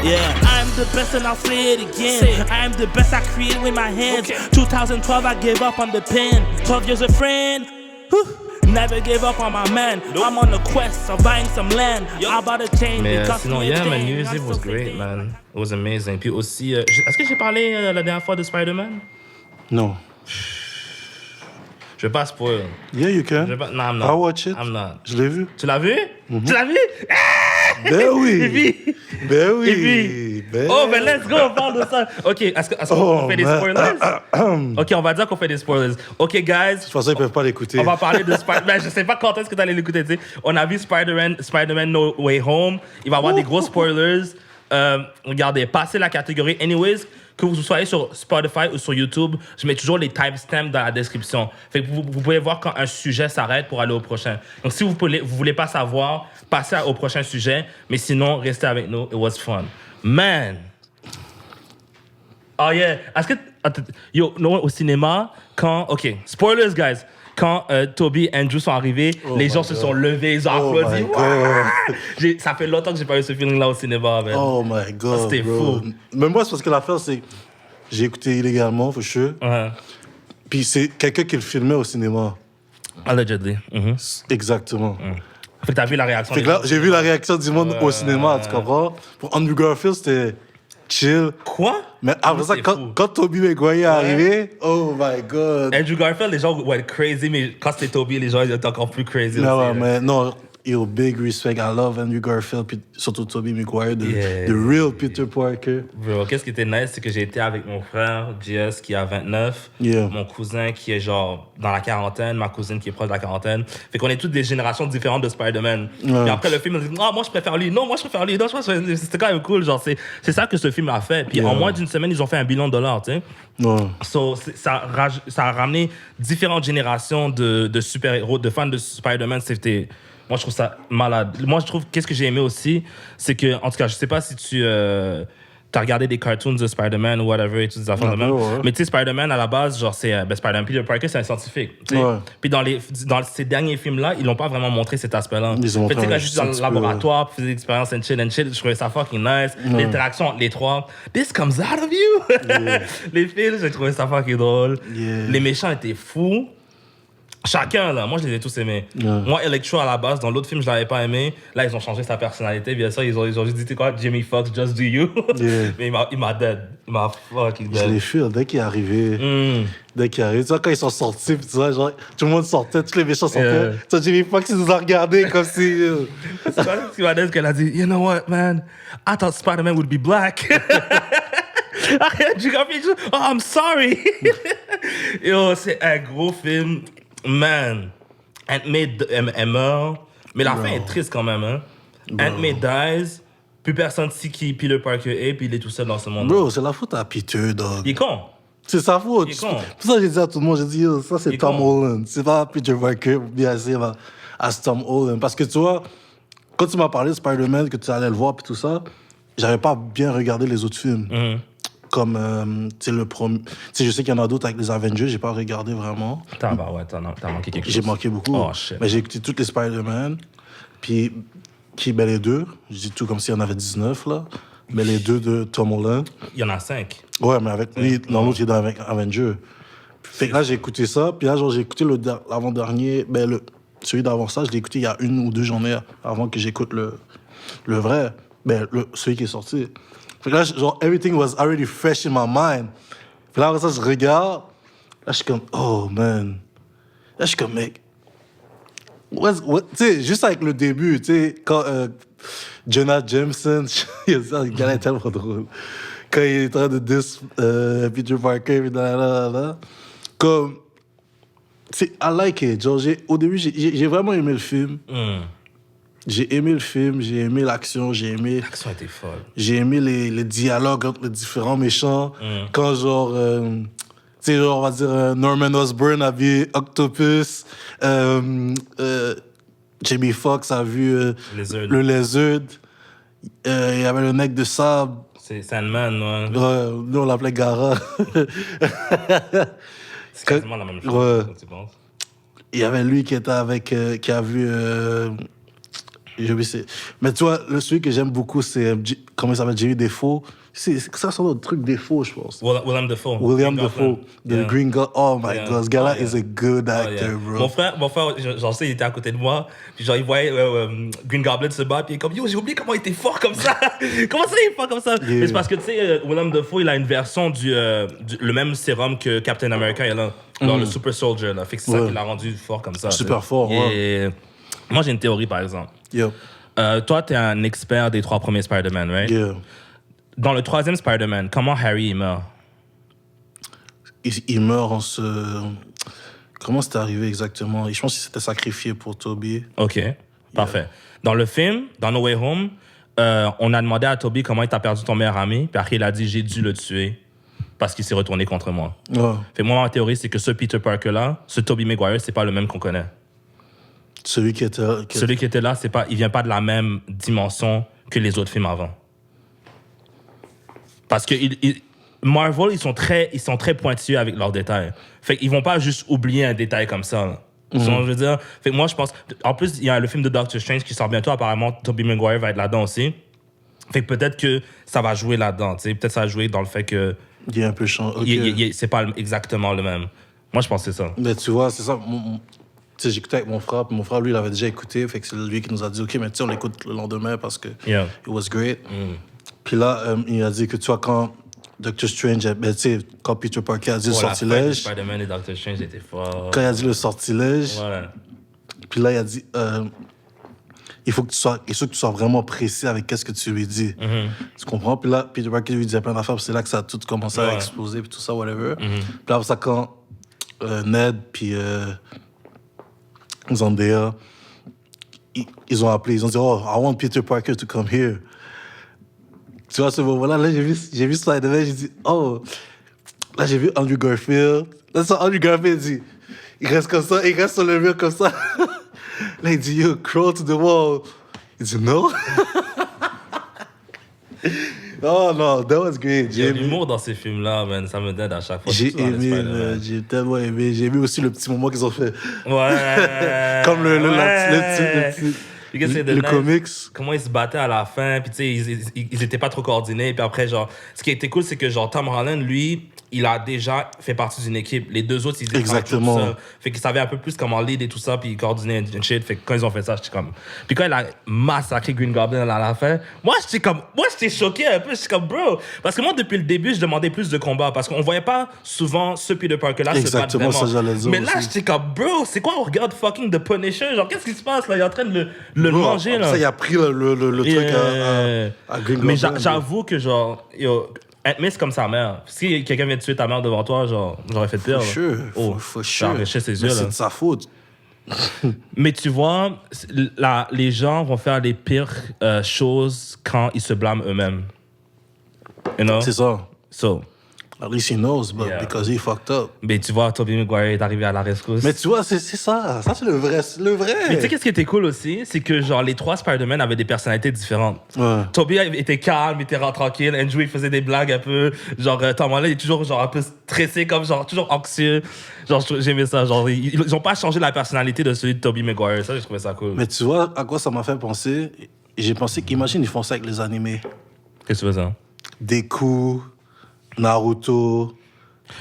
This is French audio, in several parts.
Yeah, I'm the best and I'll say it again. I'm the best I create with my hands. 2012, I gave up on the pen. 12 years a friend. Whew. Never gave up on my man. I'm on a quest of buying some land. I bought a chain. Mais sinon, yeah, man, New Year's Eve was great, man. It was amazing. Puis aussi, est-ce que j'ai parlé la dernière fois de Spider-Man? No. Je vais pas spoil. Yeah, you can. No, I'm not. I'll watch it. I'm not. Je l'ai vu. Tu l'as vu? Tu l'as vu? Ben oui. Et puis? Ben oui. Et puis? Ben... Oh, ben let's go, on parle de ça. OK, est-ce qu'on fait des spoilers? OK, on va dire qu'on fait des spoilers. OK, guys. Je pensais qu'ils peuvent pas l'écouter. On va parler de Spider-Man. Je sais pas quand est-ce que tu allais l'écouter, tu sais. On a vu Spider-Man No Way Home. Il va y avoir des gros spoilers. Regardez, passez la catégorie. Anyways, que vous soyez sur Spotify ou sur YouTube, je mets toujours les timestamps dans la description. Fait que vous pouvez voir quand un sujet s'arrête pour aller au prochain. Donc, si vous voulez pas savoir, passez au prochain sujet. Mais sinon, restez avec nous. It was fun. Man! Oh yeah! Est-ce que... Yo, non, au cinéma, quand... OK, spoilers, guys. Quand Toby et Andrew sont arrivés, les gens se sont levés, ils ont applaudi. Ça fait longtemps que j'ai pas eu ce feeling-là au cinéma. Man. Oh my God, c'était fou. Mais moi, c'est parce que l'affaire, c'est... J'ai écouté illégalement, for sure. Puis c'est quelqu'un qui le filmait au cinéma. Allegedly. Exactement. Fait que t'as vu la réaction. Fait que là, j'ai vu la réaction du monde au cinéma, tu comprends? Pour Andrew Garfield, c'était chill. Quoi? Mais après ça, quand Tobey Maguire est arrivé, oh my God. Andrew Garfield, les gens went crazy, mais quand c'était Toby, les gens étaient encore plus crazy. Non, mais non, yo, big respect. I love Andrew Garfield, puis surtout Tobey Maguire, the real Peter Parker. Bro, qu'est-ce qui était nice, c'est que j'ai été avec mon frère, JS, qui a 29, mon cousin qui est genre dans la quarantaine, ma cousine qui est proche de la quarantaine. Fait qu'on est toutes des générations différentes de Spider-Man. Et après le film, on dit, moi je préfère lui, non, moi je préfère lui, non, c'était quand même cool, genre c'est ça que ce film a fait. Puis en moins d'une semaine, ils ont fait $1 billion, tu sais. So, ça a ramené différentes générations de super-héros, de fans de Spider-Man. C'était... Moi, je trouve ça malade. Moi, je trouve... Qu'est-ce que j'ai aimé aussi, c'est que... En tout cas, je sais pas si tu... T'as regardé des cartoons de Spider-Man ou whatever et toutes ces affaires de même. Mais tu sais, Spider-Man, à la base, genre, c'est... Spider-Man, Peter Parker, c'est un scientifique. Puis dans ces derniers films-là, ils l'ont pas vraiment montré cet aspect-là. Ils ont fait, quand juste dans le laboratoire, puis faisait des expériences and shit, je trouvais ça fucking nice. L'interaction entre les trois. This comes out of you! Les films, j'ai trouvé ça fucking drôle. Les méchants étaient fous. Chacun, là. Moi, je les ai tous aimés. Moi, Electro, à la base, dans l'autre film, je l'avais pas aimé. Là, ils ont changé sa personnalité. Bien sûr, ils ont juste dit, quoi, Jimmy Fox, just do you. Mais il m'a dead. Il m'a fucking dead. Je l'ai fait dès qu'il est arrivé. Dès qu'il est arrivé. Tu vois, quand ils sont sortis, tu vois, genre, tout le monde sortait, tous les méchants sortaient. Tu vois, Jimmy Fox, il nous a regardés comme si... C'est pas ce qu'il m'a dit, qu'elle a dit, you know what, man? I thought Spider-Man would be black. Oh, I'm sorry. Yo, c'est un gros film. Man, Aunt May meurt, mais la fin est triste quand même, hein. Aunt May dies, plus personne sait qui Peter Parker est, puis il est tout seul dans ce monde. Bro, c'est la faute à Peter, dog. Il est con. C'est sa faute. Il est con. Pour ça, j'ai dit à tout le monde, j'ai dit, yo, ça, c'est Tom Holland. C'est pas Peter Parker, bien sûr, à Tom Holland. Parce que tu vois, quand tu m'as parlé de Spider-Man, que tu allais le voir, puis tout ça, j'avais pas bien regardé les autres films. Comme, tu sais, le premier... Tu sais, je sais qu'il y en a d'autres avec les Avengers, j'ai pas regardé vraiment. T'as manqué quelque chose. J'ai manqué beaucoup. Oh, shit. Mais j'ai écouté toutes les Spider-Man, puis les deux, je dis tout comme s'il y en avait 19, là, mais les deux de Tom Holland. Il y en a 5. Ouais, mais avec lui, dans l'autre, il est dans Avengers. Fait que là, j'ai écouté ça, puis là, genre, j'ai écouté l'avant-dernier, celui d'avant ça, je l'ai écouté il y a 1 ou 2 journées avant que j'écoute le vrai, celui qui est sorti. Fait que là, genre, everything was already fresh in my mind. Puis là, après ça, je regarde. Là, je suis comme, oh, man. Là, je suis comme, mec. Tu sais, juste avec le début, tu sais, quand Jonah Jameson, le gars est tellement drôle. Quand il est en train de diss Peter Parker, comme, I like it. Genre, au début, j'ai vraiment aimé le film. J'ai aimé le film, j'ai aimé l'action, L'action était folle. J'ai aimé les dialogues entre les différents méchants. Quand, genre, tu sais, genre, on va dire, Norman Osborn a vu Octopus, Jamie Foxx a vu le Lizard, il y avait le mec de sable. C'est Sandman, ouais. Nous, on l'appelait Gara. C'est quasiment la même chose, quand tu penses. Il y avait lui qui était avec, qui a vu... J'ai oublié. Mais tu vois, celui que j'aime beaucoup, c'est. Comment il s'appelle? Jerry Defoe. C'est ça, c'est un autre truc Defoe, je pense. William Dafoe. William Dafoe. The Green Goblin. Oh my God. Ce gars-là is a good actor, bro. Mon frère, j'en sais, il était à côté de moi. Puis genre, il voyait Green Goblin se battre. Puis il est comme, yo, j'ai oublié comment il était fort comme ça. Comment ça, il est fort comme ça? Mais c'est parce que, tu sais, William Dafoe, il a une version le même sérum que Captain America, il a là. Le Super Soldier, là. Fait que c'est ça qui l'a rendu fort comme ça. Super fort, ouais. Moi, j'ai une théorie, par exemple. Toi, t'es un expert des 3 premiers Spider-Man, right? Dans le 3e Spider-Man, comment Harry il meurt? Il meurt en se... Comment c'est arrivé exactement? Je pense qu'il s'était sacrifié pour Tobey. OK, parfait. Dans le film, dans No Way Home, on a demandé à Tobey comment il t'a perdu ton meilleur ami, puis après il a dit « j'ai dû le tuer parce qu'il s'est retourné contre moi ». Fait moi, ma théorie, c'est que ce Peter Parker-là, ce Tobey Maguire, c'est pas le même qu'on connaît. Celui qui était là, il vient pas de la même dimension que les autres films avant. Parce que Marvel, ils sont très pointilleux avec leurs détails. Fait qu'ils vont pas juste oublier un détail comme ça. Là. Je veux dire, fait que moi, je pense... En plus, il y a le film de Doctor Strange qui sort bientôt. Apparemment, Tobey Maguire va être là-dedans aussi. Fait que peut-être que ça va jouer là-dedans. T'sais. Peut-être que ça va jouer dans le fait que... Il est un peu changé. C'est pas exactement le même. Moi, je pense que c'est ça. Mais tu vois, c'est ça... Tu sais, j'écoutais avec mon frère, puis mon frère, lui, il avait déjà écouté, fait que c'est lui qui nous a dit, OK, mais tu sais, on l'écoute le lendemain parce que it was great. Puis là, il a dit que, tu vois, quand Doctor Strange, ben, tu sais, quand Peter Parker a dit le sortilège... Spider-Man et Doctor Strange étaient forts. Quand il a dit le sortilège, puis là, il a dit, il faut que tu sois vraiment précis avec qu'est-ce que tu lui dis. Tu comprends? Puis là, Peter Parker lui disait plein d'affaires, puis c'est là que ça a tout commencé à exploser, puis tout ça, whatever. Puis là, après ça, quand Ned, puis... Zendaya, ils ont appelé, ils ont dit, oh, I want Peter Parker to come here. Tu vois, à ce moment-là, là, j'ai vu Spider-Man, j'ai dit, oh, là, j'ai vu Andrew Garfield. Là, ça, Andrew Garfield dit, il reste comme ça, il reste sur le mur comme ça. Là, il dit, yo, crawl to the wall. Il dit, no. Oh non, that was great. Il y a l'humour dans ces films-là, man. Ça me donne à chaque fois. J'ai aimé, j'ai tellement aimé. J'ai aimé aussi le petit moment qu'ils ont fait. Ouais. Comme le comics. Comment ils se battaient à la fin, puis tu sais, ils étaient pas trop coordonnés. Puis après, genre, ce qui était cool, c'est que genre Tom Holland, lui, il a déjà fait partie d'une équipe. Les deux autres, ils étaient tout seuls. Fait qu'ils savaient un peu plus comment lead et tout ça, puis ils coordonnaient une shit. Fait que quand ils ont fait ça, j'étais comme... Puis quand il a massacré Green Goblin à la fin, moi, j'étais choqué un peu. J'étais comme, bro... Parce que moi, depuis le début, je demandais plus de combats, parce qu'on voyait pas souvent ce Peter Parker-là se battre vraiment. Ça, j'allais dire. Mais là, j'étais comme, bro, c'est quoi, on regarde fucking The Punisher? Genre, qu'est-ce qui se passe, là? Il est en train de le manger, là. Ça, il a pris le truc à Green Goblin. Mais j'avoue que, genre... Mais c'est comme sa mère. Si quelqu'un vient de tuer ta mère devant toi, genre, j'aurais fait pire. For sure. J'arrachais ses mais yeux. C'est de sa faute. Mais tu vois, les gens vont faire les pires choses quand ils se blâment eux-mêmes. You know? C'est ça. So. At least he knows, but because he fucked up. Mais tu vois, Tobey Maguire est arrivé à la rescousse. Mais tu vois, c'est ça. Ça, c'est le vrai. Mais tu sais, qu'est-ce qui était cool aussi? C'est que, genre, les 3 Spider-Man avaient des personnalités différentes. Tobey était calme, il était tranquille. Andrew, il faisait des blagues un peu. Genre, Tom Holland, il est toujours, genre, un peu stressé, comme, genre, toujours anxieux. Genre, j'aimais ça. Genre, ils ont pas changé la personnalité de celui de Tobey Maguire. Ça, je trouvais ça cool. Mais tu vois, à quoi ça m'a fait penser? J'ai pensé qu'imagine, ils font ça avec les animés. Qu'est-ce que tu veux ça? Deku, Naruto...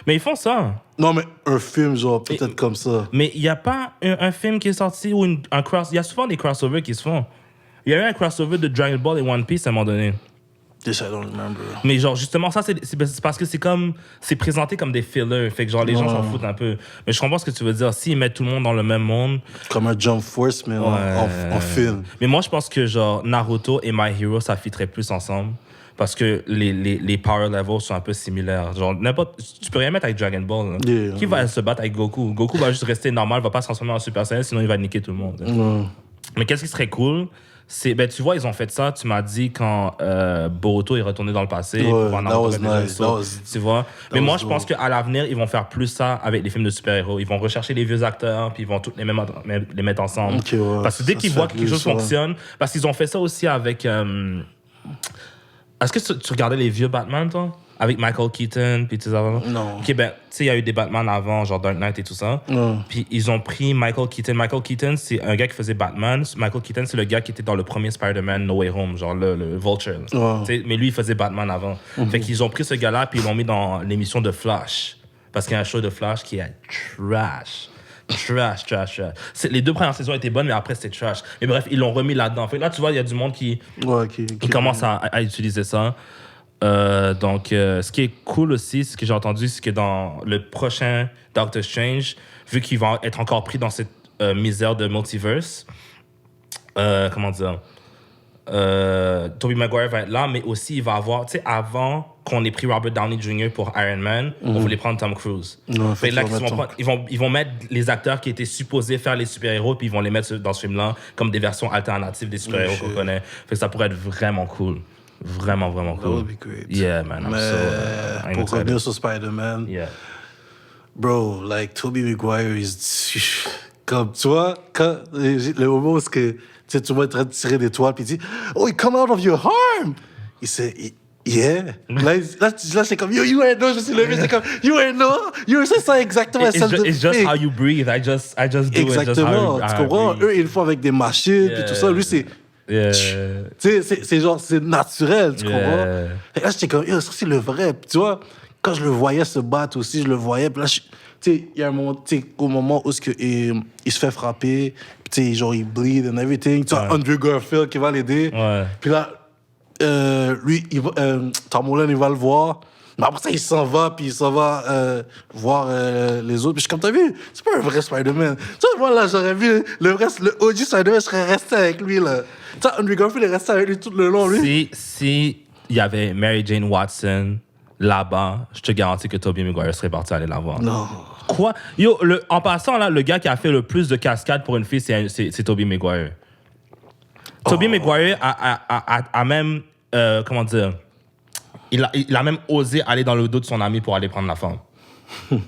Mais ils font ça. Non, mais un film, genre, peut-être comme ça. Mais il n'y a pas un film qui est sorti ou un cross... Il y a souvent des crossovers qui se font. Il y a eu un crossover de Dragon Ball et One Piece à un moment donné. This I don't remember. Mais genre, justement, ça, c'est parce que c'est présenté comme des fillers. Fait que genre, les gens s'en foutent un peu. Mais je comprends ce que tu veux dire. S'ils mettent tout le monde dans le même monde... Comme un Jump Force, mais en film. Mais moi, je pense que genre, Naruto et My Hero, ça fitterait plus ensemble. Parce que les power levels sont un peu similaires. Genre, tu peux rien mettre avec Dragon Ball. Qui va se battre avec Goku? Goku va juste rester normal, va pas se transformer en Super Saiyan, sinon il va niquer tout le monde. Mais qu'est-ce qui serait cool? C'est, ben, tu vois, ils ont fait ça, tu m'as dit, quand Boruto est retourné dans le passé. That was nice. Tu vois? Mais moi, je pense qu'à l'avenir, ils vont faire plus ça avec les films de super-héros. Ils vont rechercher les vieux acteurs, puis ils vont tous les mettre ensemble. Parce que dès qu'ils voient que quelque chose fonctionne... Parce qu'ils ont fait ça aussi avec... Est-ce que tu regardais les vieux Batman, toi? Avec Michael Keaton, puis tout ça. Non. OK, ben, tu sais, il y a eu des Batman avant, genre Dark Knight et tout ça. Puis ils ont pris Michael Keaton. Michael Keaton, c'est un gars qui faisait Batman. Michael Keaton, c'est le gars qui était dans le premier Spider-Man No Way Home, genre le Vulture. Mais lui, il faisait Batman avant. Fait qu'ils ont pris ce gars-là, puis ils l'ont mis dans l'émission de Flash. Parce qu'il y a un show de Flash qui est trash. Les 2 premières saisons étaient bonnes, mais après, c'était trash. Mais bref, ils l'ont remis là-dedans. Fait que là, tu vois, il y a du monde qui commence à utiliser ça. Donc, ce qui est cool aussi, ce que j'ai entendu, c'est que dans le prochain Doctor Strange, vu qu'ils vont être encore pris dans cette misère de multiverse, comment dire, Tobey Maguire va être là, mais aussi il va avoir, tu sais, avant qu'on ait pris Robert Downey Jr. pour Iron Man, on voulait prendre Tom Cruise. Fait là, ils vont mettre les acteurs qui étaient supposés faire les super-héros, puis ils vont les mettre dans ce film-là comme des versions alternatives des super-héros qu'on connaît. Fait que ça pourrait être vraiment cool. Vraiment cool. That would be great. Yeah, man. I'm pour revenir sur Spider-Man, bro, like, Tobey Maguire, comme, tu vois, quand le moment où tu vois en train de tirer des toiles, puis il dit, oh, it come out of your arm! Il sait, yeah. Là, c'est comme, you ain't know, je suis levé, c'est comme, you ain't know, c'est ça exactement. It's just how you breathe. I just do exactement. it. Exactement. Tu comprends? Eux, ils le font avec des machines, puis tout ça. Lui, c'est... c'est genre, c'est naturel, tu comprends? Et là, j'étais comme, ça, c'est le vrai. Puis, tu vois, quand je le voyais se battre aussi, je le voyais. Puis là, tu sais, il y a un moment, tu sais, au moment où il se fait frapper, puis tu sais, genre, il bleed and everything. Tu vois, Andrew Garfield qui va l'aider. Puis là, lui, Tom Holland, il va le voir. Mais après ça, il s'en va, puis il s'en va voir les autres. Puis je suis comme, t'as vu, c'est pas un vrai Spider-Man. Tu vois, moi, là, j'aurais vu le OG Spider-Man, je serais resté avec lui, là. Tu vois, Andrew Garfield est resté avec lui tout le long, lui. Si il y avait Mary Jane Watson là-bas, je te garantis que Tobey Maguire serait parti aller la voir. Non. Quoi? Yo, en passant, là, le gars qui a fait le plus de cascades pour une fille, c'est Tobey Maguire. Tobey Maguire a même, comment dire... Il a même osé aller dans le dos de son ami pour aller prendre la femme.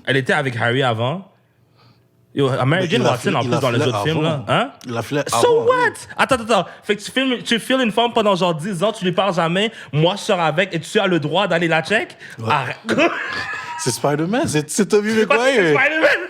Elle était avec Harry avant. Yo, Mary Jane Watson, en plus, dans les autres films, là. Hein? Il a fait So what? Attends. Fait que tu files une femme pendant genre 10 ans, tu lui parles jamais, moi je sors avec et tu as le droit d'aller la check? Ouais. Arrête. C'est Spider-Man, c'est Tobey Maguire.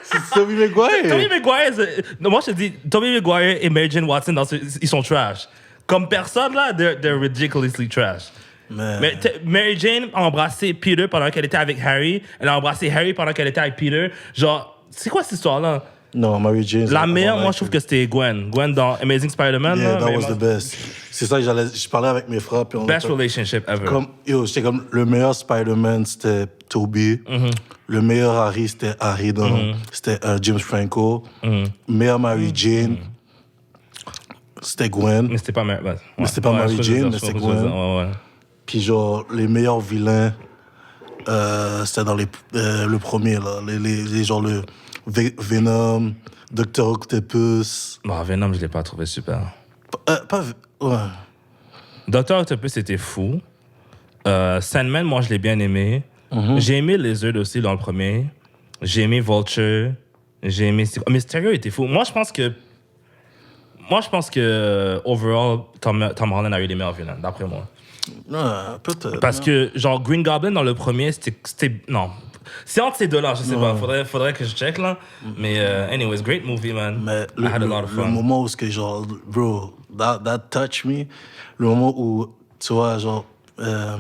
C'est Tobey Maguire. Tobey Maguire, moi je te dis, Tobey Maguire et Mary Jane Watson, ils sont trash. Comme personne, là, they're ridiculously trash. Mais Mary Jane a embrassé Peter pendant qu'elle était avec Harry. Elle a embrassé Harry pendant qu'elle était avec Peter. Genre, c'est quoi cette histoire-là? Non, Mary Jane. La meilleure, moi, je trouve que c'était Gwen. Gwen dans Amazing Spider-Man. Yeah, that was the best. C'est ça que je parlais avec mes frères. Puis best relationship ever. J'étais comme, le meilleur Spider-Man, c'était Tobey. Le meilleur Harry, c'était Harry. C'était James Franco. Meilleure Mary Jane, c'était Gwen. Mais c'était pas Mary Jane, mais c'était Gwen. Puis genre, les meilleurs vilains, c'était dans le premier, là. Les genre, le Venom, Dr. Octopus. Bon, Venom, je l'ai pas trouvé super. Ouais. Dr. Octopus, c'était fou. Sandman, moi, je l'ai bien aimé. J'ai aimé Lizard aussi dans le premier. J'ai aimé Vulture. J'ai aimé... Mysterio était fou. Moi, je pense que overall, Tom Holland a eu les meilleurs vilains, d'après moi. Peut-être. Parce que, genre, Green Goblin, dans le premier, c'était... Non. C'est entre ces deux-là, je sais pas. Faudrait que je check, là. Mais, anyways, great movie, man. Mais I had a lot of fun. Le moment où, genre, bro, that touched me. Le moment où, tu vois, genre,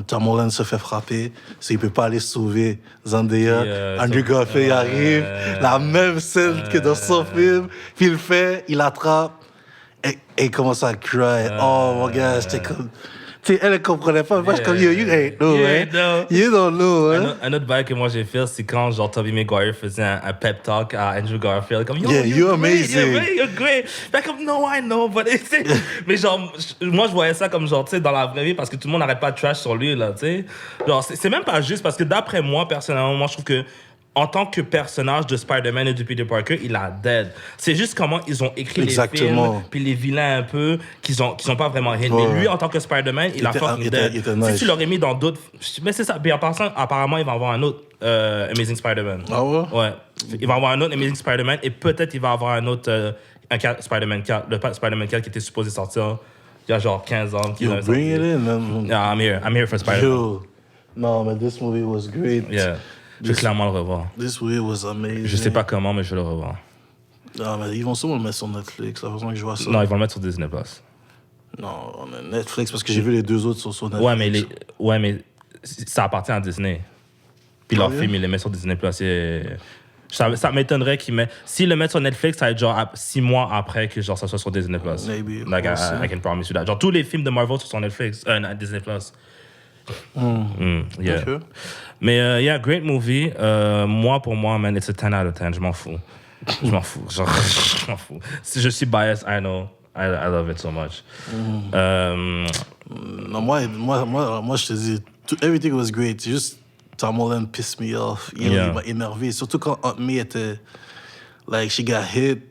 Tom Holland se fait frapper, il peut pas aller sauver Zendaya. Andrew Garfield arrive. La même scène que dans son film. Puis il le fait, il l'attrape. Et il commence à cry. Oh, mon gars, j'étais comme... Elle ne comprenait pas. Moi, je suis comme, you ain't know, right? You don't know, hein? Un autre bail que moi j'ai fait, c'est quand genre Tobey Maguire faisait un pep talk à Andrew Garfield. Comme, you're amazing. You're great. Fait comme, no, I know, but mais genre, moi je voyais ça comme genre, tu sais, dans la vraie vie, parce que tout le monde n'arrête pas de trash sur lui, là, tu sais. Genre, c'est même pas juste, parce que d'après moi, personnellement, moi je trouve que en tant que personnage de Spider-Man et de Peter Parker, il a dead. C'est juste comment ils ont écrit les films, puis les vilains un peu, qu'ils ont pas vraiment hit. Mais lui, en tant que Spider-Man, il a fucking dead. Nice. Si tu l'aurais mis dans d'autres... Mais c'est ça. Puis en passant, apparemment, il va avoir un autre Amazing Spider-Man. Ah ouais? Ouais. Il va avoir un autre Amazing Spider-Man et peut-être il va avoir un autre Spider-Man 4. Le Spider-Man 4 qui était supposé sortir il y a genre 15 ans. Yo, bring it in, man. Yeah, I'm here for Spider-Man. Yo. Non, mais this movie was great. Yeah. Je vais clairement le revoir. This movie was amazing. Je sais pas comment, mais je vais le revoir. Non, mais ils vont sûrement le mettre sur Netflix, la façon que je vois ça. Non, ils vont le mettre sur Disney+. Non, on a Netflix, parce que j'ai vu les deux autres sur Netflix. Ouais, mais ça appartient à Disney. Puis leur film, ils les mettent sur Disney+. Ça m'étonnerait qu'ils mettent... S'ils le mettent sur Netflix, ça va être genre 6 mois après que genre, ça soit sur Disney+. Maybe. Like, I can promise you that. Genre, tous les films de Marvel sont sur Netflix, Disney+. Yeah. Okay. Mais, yeah, great movie. Pour moi, man, it's a 10 out of 10. Je m'en fous. Genre, je m'en fous. Si je suis biased, I know. I love it so much. Non, moi, je te dis, everything was great. C'est juste, Tom Holland pissed me off. Il m'a énervé. Surtout quand Aunt May était, like, she got hit.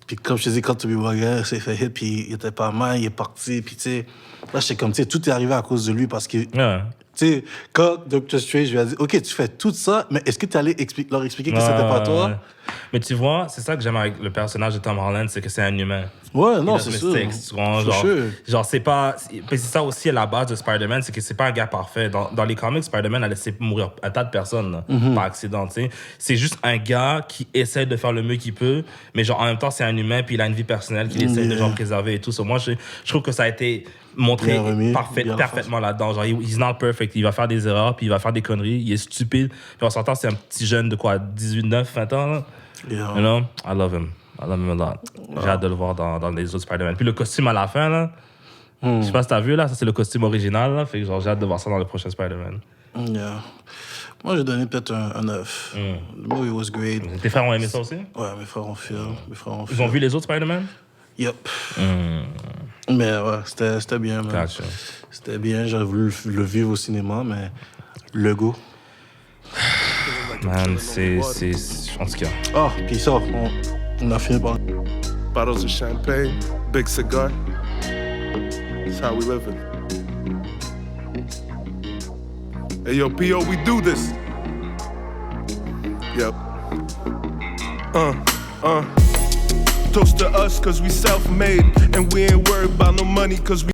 Puis comme je te dis, quand Tobey Maguire s'est fait hit, puis il était pas mal, il est parti. Puis tu sais, là, j'étais comme, tu sais, tout est arrivé à cause de lui parce que... Tu sais, quand Doctor Strange lui a dit « Ok, tu fais tout ça, mais est-ce que tu allais leur expliquer que c'était pas toi? » Mais tu vois, c'est ça que j'aime avec le personnage de Tom Holland, c'est que c'est un humain. Ouais, non, c'est sûr. Genre, c'est pas... C'est ça aussi à la base de Spider-Man, c'est que c'est pas un gars parfait. Dans les comics, Spider-Man a laissé mourir un tas de personnes, là, par accident, tu sais. C'est juste un gars qui essaie de faire le mieux qu'il peut, mais genre, en même temps, c'est un humain, puis il a une vie personnelle qu'il essaie de genre préserver et tout. So, moi, je trouve que ça a été montré parfaitement là-dedans. Genre, he's not perfect. Il va faire des erreurs, puis il va faire des conneries. Il est stupide. Puis on s'entend, c'est un petit jeune de quoi, 18, 9, 20 ans, là. You know? I love him a lot. J'ai hâte de le voir dans les autres Spider-Man. Puis le costume à la fin, là, je sais pas si t'as vu, là, ça c'est le costume original, là. Fait que genre, j'ai hâte de voir ça dans le prochain Spider-Man. Yeah. Moi, j'ai donné peut-être un 9. The movie was great. Tes frères ont aimé ça aussi? Ouais, mes frères ont fait. Ils ont vu les autres Spider-Man? Yep. Mais ouais, c'était bien. Man. Gotcha. C'était bien, j'aurais voulu le vivre au cinéma, mais le goût. Man, je pense qu'il y a... Ah, puis ça, on a fini par... Bottles of champagne, big cigar. That's how we living. Hey, yo, P.O., we do this. Yep. Toast to us, cause we self-made. And we ain't worried about no money, cause we